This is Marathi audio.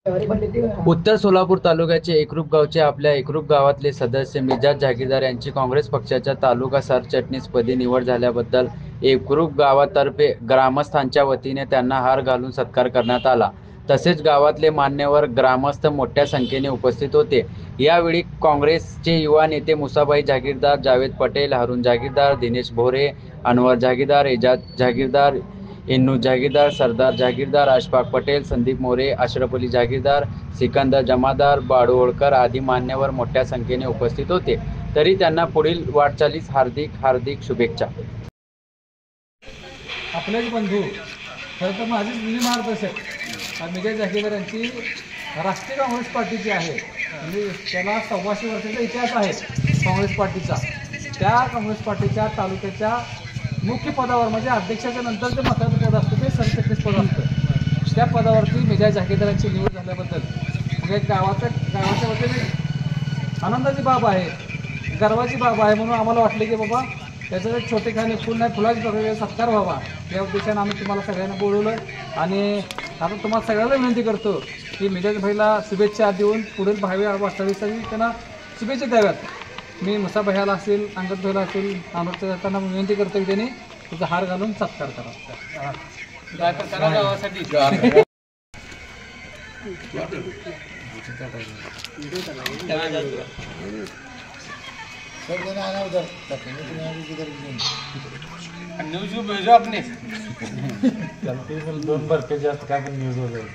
उत्तर सोलापूर तालुक्याचे एकरूप गावचे आपल्या एकरूप गावातले सदस्य मिजाज जहागीरदार यांची काँग्रेस पक्षाच्या तालुका सरचिटणीसपदी निवड झाल्याबद्दल एकरूप गावातर्फे ग्रामस्थांच्या वतीने त्यांना हार घालून सत्कार करण्यात आला। तसेच गावातले मान्यवर ग्रामस्थ मोठ्या संख्येने उपस्थित होते। यावेळी काँग्रेसचे युवा नेते मुसाभाई जहागीरदार, जावेद पटेल, हारून जहागीरदार, दिनेश भोरे, अनवर जहागीरदार, एजाज जहागीरदार, इन्नू जहागीरदार, सरदार जहागीरदार, अशफाक पटेल, संदीप मोरे, अशरफ अली जहागीरदार, सिकंदर जमादार, बाळू होळकर आदी मान्यवर मोठ्या संख्येने उपस्थित होते। तरी त्यांना पुढील वाटचालीस हार्दिक शुभेच्छा। आपलेच बंधू खरं तर माझीच जुनी मार्गदर्शक मिजाज जहागीरदार यांची राष्ट्रीय काँग्रेस पार्टीची आहे, म्हणजे त्याला 125 वर्षाचा इतिहास आहे काँग्रेस पार्टीचा। त्या काँग्रेस पार्टीच्या तालुक्याच्या मुख्य पदावर म्हणजे अध्यक्षाच्या नंतर जे महत्त्वाचं पद असतं ते सरचिटणीस पद असतं। त्या पदावरती मिजाज जहागीरदारांची निवड झाल्याबद्दल म्हणजे गावाच्या वतीने आनंदाची बाब आहे, गर्वाची बाब आहे। म्हणून आम्हाला वाटले की बाबा त्याचं एक छोटेखाने फुल नाही फुलाची प्रकारे सत्कार व्हावा, या उद्देशाने आम्ही तुम्हाला सगळ्यांना बोलवलं। आणि आता तुम्हाला सगळ्यांना विनंती करतो की मिजाज भाईला शुभेच्छा देऊन पुढील भावी वाटचालीसाठी त्यांना शुभेच्छा द्याव्यात। मी मुसा भैयाला असेल, अंगद भाईला असेल, आमच्या त्यांना विनंती करतो की त्यांनी तुझा हार घालून सत्कार करा गावासाठी। न्यूज भेजो अपने दोन बर्फे जास्त काय पण न्यूज हो जाईल।